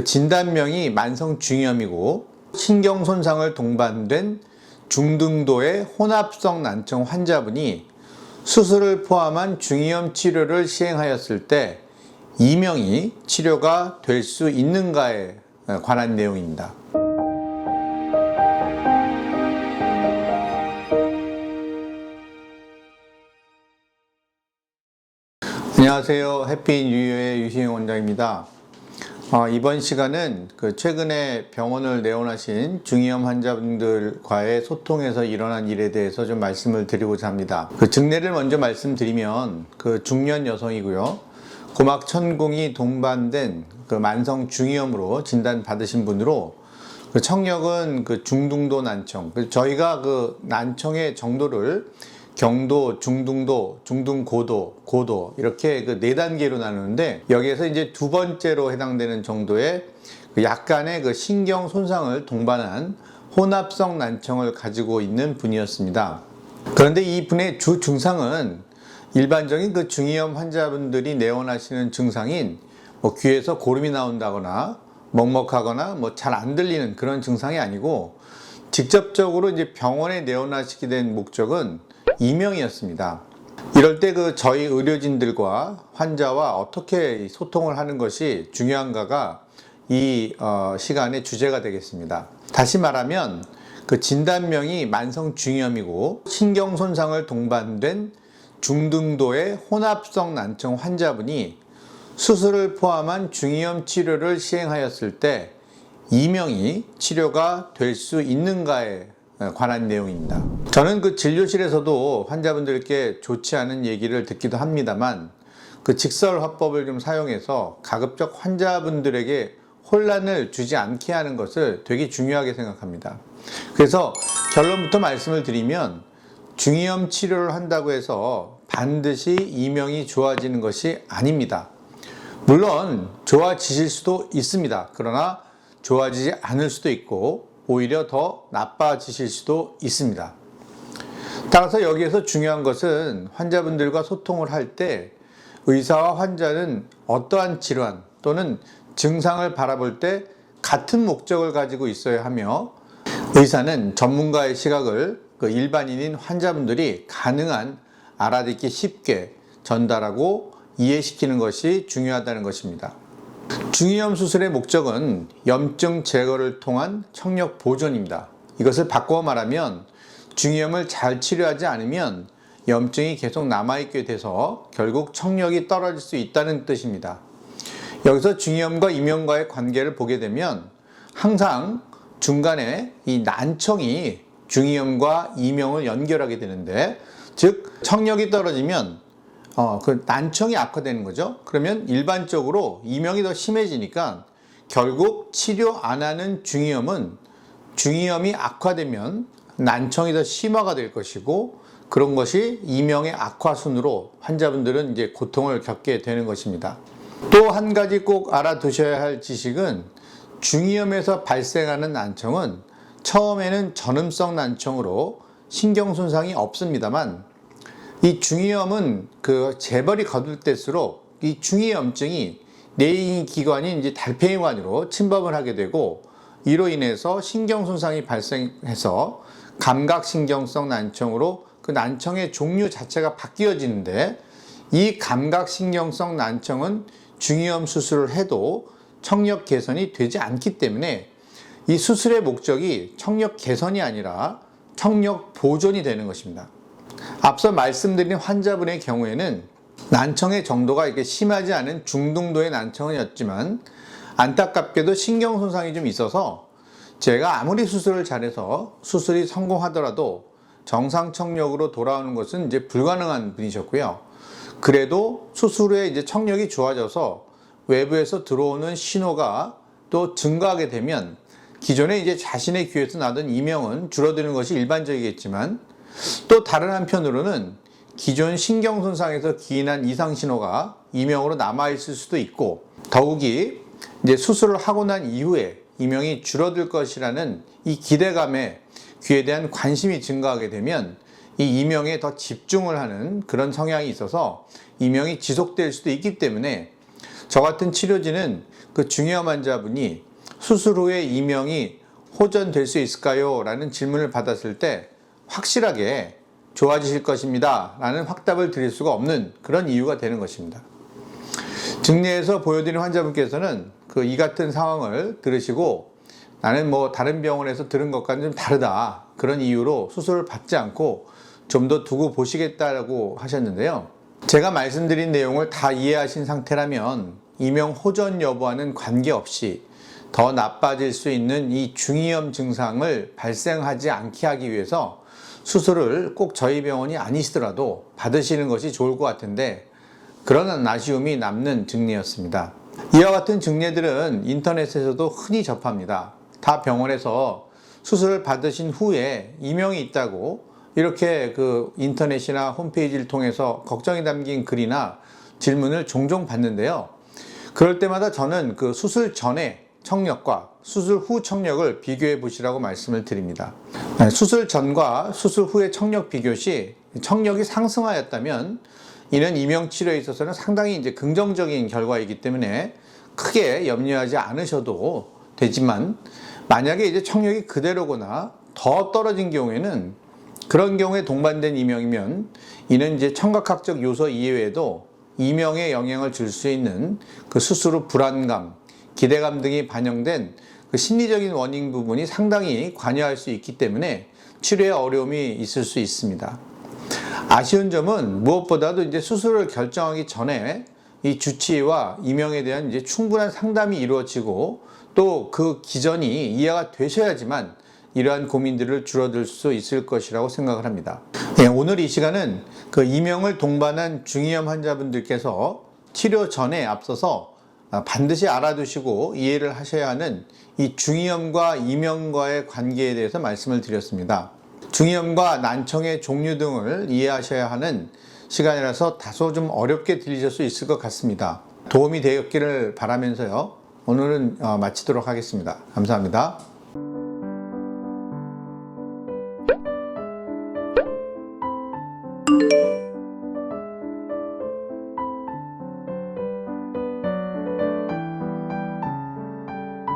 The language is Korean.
진단명이 만성중이염이고 신경 손상을 동반된 중등도의 혼합성 난청 환자분이 수술을 포함한 중이염 치료를 시행하였을 때 이명이 치료가 될 수 있는가에 관한 내용입니다. 안녕하세요. 해피뉴이어의 유시영 원장입니다. 이번 시간은 최근에 병원을 내원하신 중이염 환자분들과의 소통에서 일어난 일에 대해서 좀 말씀을 드리고자 합니다. 증례를 먼저 말씀드리면 중년 여성이고요. 고막천공이 동반된 만성 중이염으로 진단받으신 분으로 청력은 중등도 난청, 저희가 난청의 정도를 경도, 중등도, 중등고도, 고도 이렇게 4단계로 나누는데 여기에서 이제 두 번째로 해당되는 정도의 약간의 신경 손상을 동반한 혼합성 난청을 가지고 있는 분이었습니다. 그런데 이 분의 주 증상은 일반적인 중이염 환자분들이 내원하시는 증상인 귀에서 고름이 나온다거나 먹먹하거나 잘 안 들리는 그런 증상이 아니고 직접적으로 이제 병원에 내원하시게 된 목적은 이명이었습니다. 이럴 때 저희 의료진들과 환자와 어떻게 소통을 하는 것이 중요한가가 이 시간의 주제가 되겠습니다. 다시 말하면 진단명이 만성중이염이고 신경 손상을 동반된 중등도의 혼합성 난청 환자분이 수술을 포함한 중이염 치료를 시행하였을 때 이명이 치료가 될 수 있는가에 관한 내용입니다. 저는 진료실에서도 환자분들께 좋지 않은 얘기를 듣기도 합니다만 직설 화법을 좀 사용해서 가급적 환자분들에게 혼란을 주지 않게 하는 것을 되게 중요하게 생각합니다. 그래서 결론부터 말씀을 드리면 중이염 치료를 한다고 해서 반드시 이명이 좋아지는 것이 아닙니다. 물론 좋아지실 수도 있습니다. 그러나 좋아지지 않을 수도 있고 오히려 더 나빠지실 수도 있습니다. 따라서 여기에서 중요한 것은 환자분들과 소통을 할 때 의사와 환자는 어떠한 질환 또는 증상을 바라볼 때 같은 목적을 가지고 있어야 하며 의사는 전문가의 시각을 일반인인 환자분들이 가능한 알아듣기 쉽게 전달하고 이해시키는 것이 중요하다는 것입니다. 중이염 수술의 목적은 염증 제거를 통한 청력 보존입니다. 이것을 바꿔 말하면 중이염을 잘 치료하지 않으면 염증이 계속 남아있게 돼서 결국 청력이 떨어질 수 있다는 뜻입니다. 여기서 중이염과 이명과의 관계를 보게 되면 항상 중간에 이 난청이 중이염과 이명을 연결하게 되는데, 즉 청력이 떨어지면 난청이 악화되는 거죠. 그러면 일반적으로 이명이 더 심해지니까 결국 치료 안 하는 중이염은 중이염이 악화되면 난청이 더 심화가 될 것이고, 그런 것이 이명의 악화순으로 환자분들은 이제 고통을 겪게 되는 것입니다. 또 한 가지 꼭 알아두셔야 할 지식은 중이염에서 발생하는 난청은 처음에는 전음성 난청으로 신경 손상이 없습니다만 이 중이염은 재벌이 거듭될수록 이 중이염증이 뇌기관인 이제 달팽이관으로 침범을 하게 되고, 이로 인해서 신경 손상이 발생해서 감각신경성 난청으로 난청의 종류 자체가 바뀌어지는데, 이 감각신경성 난청은 중이염 수술을 해도 청력 개선이 되지 않기 때문에 이 수술의 목적이 청력 개선이 아니라 청력 보존이 되는 것입니다. 앞서 말씀드린 환자분의 경우에는 난청의 정도가 이렇게 심하지 않은 중등도의 난청이었지만 안타깝게도 신경 손상이 좀 있어서 제가 아무리 수술을 잘해서 수술이 성공하더라도 정상 청력으로 돌아오는 것은 이제 불가능한 분이셨고요. 그래도 수술 후에 이제 청력이 좋아져서 외부에서 들어오는 신호가 또 증가하게 되면 기존에 이제 자신의 귀에서 나던 이명은 줄어드는 것이 일반적이겠지만, 또 다른 한편으로는 기존 신경 손상에서 기인한 이상 신호가 이명으로 남아있을 수도 있고, 더욱이 이제 수술을 하고 난 이후에 이명이 줄어들 것이라는 이 기대감에 귀에 대한 관심이 증가하게 되면 이 이명에 더 집중을 하는 그런 성향이 있어서 이명이 지속될 수도 있기 때문에 저 같은 치료진은 그 중이염 환자분이 수술 후에 이명이 호전될 수 있을까요? 라는 질문을 받았을 때 확실하게 좋아지실 것입니다 라는 확답을 드릴 수가 없는 그런 이유가 되는 것입니다. 증례에서 보여드린 환자분께서는 그 이 같은 상황을 들으시고 나는 뭐 다른 병원에서 들은 것과는 좀 다르다, 그런 이유로 수술을 받지 않고 좀 더 두고 보시겠다고 하셨는데요. 제가 말씀드린 내용을 다 이해하신 상태라면 이명 호전 여부와는 관계없이 더 나빠질 수 있는 이 중이염 증상을 발생하지 않게 하기 위해서 수술을 꼭 저희 병원이 아니시더라도 받으시는 것이 좋을 것 같은데, 그런 아쉬움이 남는 증례였습니다. 이와 같은 증례들은 인터넷에서도 흔히 접합니다. 다 병원에서 수술을 받으신 후에 이명이 있다고 이렇게 그 인터넷이나 홈페이지를 통해서 걱정이 담긴 글이나 질문을 종종 받는데요. 그럴 때마다 저는 그 수술 전에 청력과 수술 후 청력을 비교해 보시라고 말씀을 드립니다. 수술 전과 수술 후의 청력 비교 시 청력이 상승하였다면 이는 이명 치료에 있어서는 상당히 이제 긍정적인 결과이기 때문에 크게 염려하지 않으셔도 되지만, 만약에 이제 청력이 그대로거나 더 떨어진 경우에는, 그런 경우에 동반된 이명이면 이는 이제 청각학적 요소 이외에도 이명에 영향을 줄 수 있는 그 수술 후 불안감, 기대감 등이 반영된 그 심리적인 원인 부분이 상당히 관여할 수 있기 때문에 치료에 어려움이 있을 수 있습니다. 아쉬운 점은 무엇보다도 이제 수술을 결정하기 전에 이 주치의와 이명에 대한 이제 충분한 상담이 이루어지고 또 그 기전이 이해가 되셔야지만 이러한 고민들을 줄어들 수 있을 것이라고 생각을 합니다. 오늘 이 시간은 그 이명을 동반한 중이염 환자분들께서 치료 전에 앞서서 반드시 알아두시고 이해를 하셔야 하는 이 중이염과 이명과의 관계에 대해서 말씀을 드렸습니다. 중이염과 난청의 종류 등을 이해하셔야 하는 시간이라서 다소 좀 어렵게 들리실 수 있을 것 같습니다. 도움이 되었기를 바라면서요, 오늘은 마치도록 하겠습니다. 감사합니다.